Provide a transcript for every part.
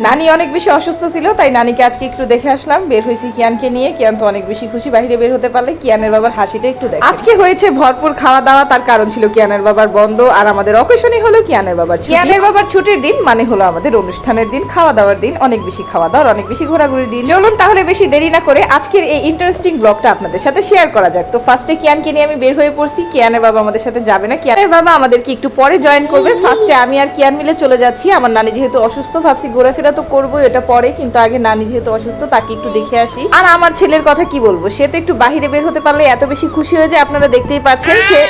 নানি অনেক বেশি অসুস্থ ছিল, তাই নানিকে আজকে একটু দেখে আসলাম। বের হয়েছি কিয়ানকে নিয়ে। কিয়ান তো অনেক বেশি খুশি বাইরে বের হতে পারলে। কিয়ানের বাবার হাসিটা একটু দেখ। আজকে হয়েছে ভরপুর খাওয়া দাওয়া, তার কারণ ছিল কিয়ানের বাবার বন্ধ, আর আমাদের অকেশনই হলো কিয়ানের বাবার ছুটি। কিয়ানের বাবার ছুটির দিন মানে হলো আমাদের অনুষ্ঠানের দিন, খাওয়া দাওয়ার দিন, অনেক বেশি খাওয়া দাওয়ার, অনেক বেশি ঘোরাঘুরির দিন। চলুন তাহলে বেশি দেরি না করে আজকের এই ইন্টারেস্টিং ব্লগটা আপনাদের সাথে শেয়ার করা যাক। তো ফার্স্টে কিয়ানকে নিয়ে আমি বের হয়ে পড়ছি। কিয়ানের বাবা আমাদের সাথে যাবে না, কিয়ানের বাবা আমাদেরকে একটু পরে জয়েন করবে। ফার্স্টে আমি আর কিয়ান মিলে চলে যাচ্ছি। আমার নানি যেহেতু অসুস্থ, ভাবছি ঘোরাফেরা তো করবো, এটা পরে, কিন্তু আগে নানি যেহেতু অসুস্থ তাকে একটু দেখে আসি। আর আমার ছেলের কথা কি বলবো, সে তো একটু বাহিরে বের হতে পারলে এত বেশি খুশি হয়ে যায়, আপনারা দেখতেই পাচ্ছেন সে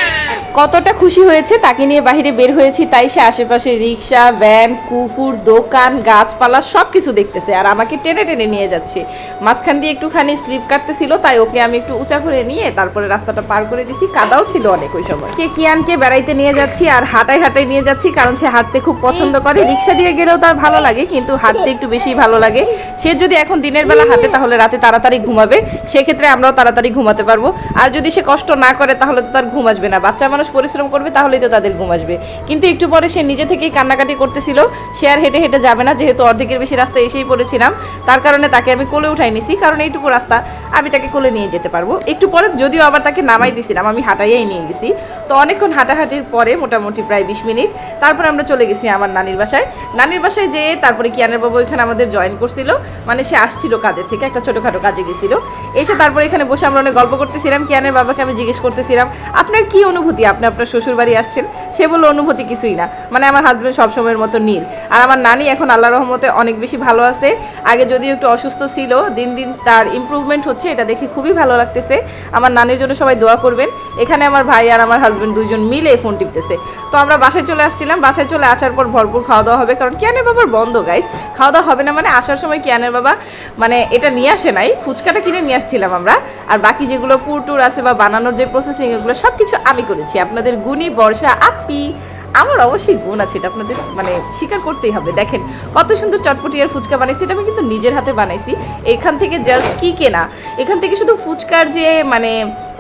কতটা খুশি হয়েছে। তাকে নিয়ে বাহিরে বের হয়েছি, তাই সে আশেপাশে রিক্সা, ভ্যান, কুকুর, দোকান, গাছপালা সবকিছু দেখতেছে আর আমাকে টেনে টেনে নিয়ে যাচ্ছে। মাঝখান দিয়ে একটুখানি স্লিপ কাটতেছিল, তাই ওকে আমি একটু উঁচা করে নিয়ে তারপরে রাস্তাটা পার করে দিছি। কাদাও ছিল অনেক ওই সময়। কিয়ানকে বেড়াইতে নিয়ে যাচ্ছি আর হাঁটাই হাঁটাই নিয়ে যাচ্ছি, কারণ সে হাঁটতে খুব পছন্দ করে। রিক্সা দিয়ে গেলেও তার ভালো লাগে, কিন্তু হাঁটতে একটু বেশি ভালো লাগে। সে যদি এখন দিনের বেলা হাঁটে তাহলে রাতে তাড়াতাড়ি ঘুমাবে, সেক্ষেত্রে আমরাও তাড়াতাড়ি ঘুমাতে পারবো। আর যদি সে কষ্ট না করে তাহলে তো তার ঘুম আসবে না। বাচ্চা মানুষ পরিশ্রম করবে তাহলেই তো তাদের ঘুম আসবে। কিন্তু একটু পরে সে নিজে থেকেই কান্নাকাটি করতেছিল। সে আর হেঁটে হেঁটে যাবে না, যেহেতু অর্ধেকের বেশি রাস্তা এসেই পড়েছিলাম। তার কারণে তাকে আমি কোলে উঠাই নিছি, কারণ এইটুকু রাস্তা আমি তাকে কোলে নিয়ে যেতে পারবো। একটু পরে যদিও আবার তাকে নামাই দিছিলাম, আমি হাঁটাইয়াই নিয়ে গেছি। তো অনেকক্ষণ হাঁটাহাঁটির পরে মোটামুটি প্রায় 20 মিনিট তারপরে আমরা চলে গেছি আমার নানির বাসায়। নানির বাসায় যেয়ে তারপরে কিয়ানের বাবু এখানে আমাদের জয়েন করছিল, মানে সে আসছিল কাজে থেকে, একটা ছোটোখাটো কাজে গেছিল। এসে তারপরে এখানে বসে আমরা অনেক গল্প করতেছিলাম। কিয়ানের বাবাকে আমি জিজ্ঞেস করতেছিলাম, আপনার কি অনুভূতি, আপনি আপনার শ্বশুর বাড়ি আসছেন? সে বললো অনুভূতি কিছুই না, মানে আমার হাজব্যান্ড সবসময়ের মতো নীল। আর আমার নানি এখন আল্লাহ রহমতে অনেক বেশি ভালো আছে। আগে যদিও একটু অসুস্থ ছিল, দিন দিন তার ইমপ্রুভমেন্ট হচ্ছে, এটা দেখে খুবই ভালো লাগতেছে। আমার নানির জন্য সবাই দোয়া করবেন। এখানে আমার ভাই আর আমার হাজব্যান্ড দুইজন মিলে ফোন টিপতেছে। তো আমরা বাসায় চলে আসছিলাম। বাসায় চলে আসার পর ভরপুর খাওয়া দাওয়া হবে, কারণ কিয়ানের বাবার বন্ধ গাইস। খাওয়া দাওয়া হবে না মানে আসার সময় কিয়ানের বাবা মানে এটা নিয়ে আসে নাই, ফুচকাটা কিনে নিয়ে আসছিলাম আমরা। আর বাকি যেগুলো পুরটুর আছে বা বানানোর যে প্রসেসিং, এগুলো সব কিছু আমি করেছি। আপনাদের গুণী বর্ষা আপি, আমার অবশ্যই গুণ আছে, এটা আপনাদের মানে স্বীকার করতেই হবে। দেখেন কত সুন্দর চটপটি আর ফুচকা বানাইছি, এটা আমি কিন্তু নিজের হাতে বানাইছি। এখান থেকে জাস্ট কি কেনা, এখান থেকে শুধু ফুচকার যে মানে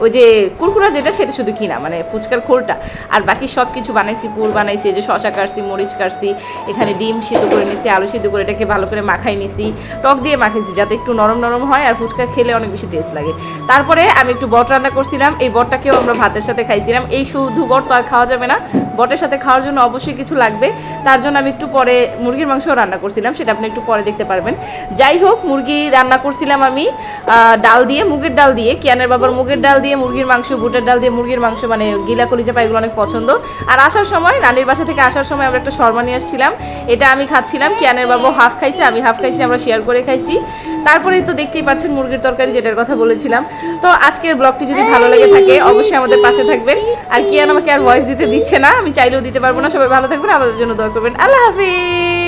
ওই যে কুরকুরা যেটা, সেটা শুধু কিনা, মানে ফুচকার খোলটা। আর বাকি সব কিছু বানাইছি, পুর বানাইছি, এই যে শশা কাটছি, মরিচ কাটছি, এখানে ডিম সিদ্ধ করে নিছি, আলু সিদ্ধ করে এটাকে ভালো করে মাখাই নিছি, টক দিয়ে মাখাইছি যাতে একটু নরম নরম হয় আর ফুচকা খেলে অনেক বেশি টেস্ট লাগে। তারপরে আমি একটু বট রান্না করছিলাম, এই বটটাকেও আমরা ভাতের সাথে খাইছিলাম। এই শুধু বট তো আর খাওয়া যাবে না, বটের সাথে খাওয়ার জন্য অবশ্যই কিছু লাগবে। তার জন্য আমি একটু পরে মুরগির মাংস রান্না করছিলাম, সেটা আপনি একটু পরে দেখতে পারবেন। যাই হোক, মুরগি রান্না করছিলাম আমি ডাল দিয়ে, মুগের ডাল দিয়ে। কিয়ানের বাবার মুগের ডাল দিয়ে মুরগির মাংস, বুটের ডাল দিয়ে মুরগির মাংস, মানে গিলা কলিজা পাই, এগুলো অনেক পছন্দ। আর আসার সময় নানির বাসা থেকে আসার সময় আমরা একটা শর্মা নিয়ে আসছিলাম, এটা আমি খাচ্ছিলাম। কিয়ানের বাবু হাফ খাইছে, আমি হাফ খাইছি, আমরা শেয়ার করে খাইছি। তারপরেই তো দেখতেই পাচ্ছেন মুরগির তরকারি, যেটার কথা বলেছিলাম। তো আজকের ব্লগটি যদি ভালো লেগে থাকে অবশ্যই আমাদের পাশে থাকবেন। আর কিয়ান আমাকে আর ভয়েস দিতে দিচ্ছে না, আমি চাইলেও দিতে পারবো না। সবাই ভালো থাকবেন, আমাদের জন্য দোয়া করবেন। আল্লাহ হাফিজ।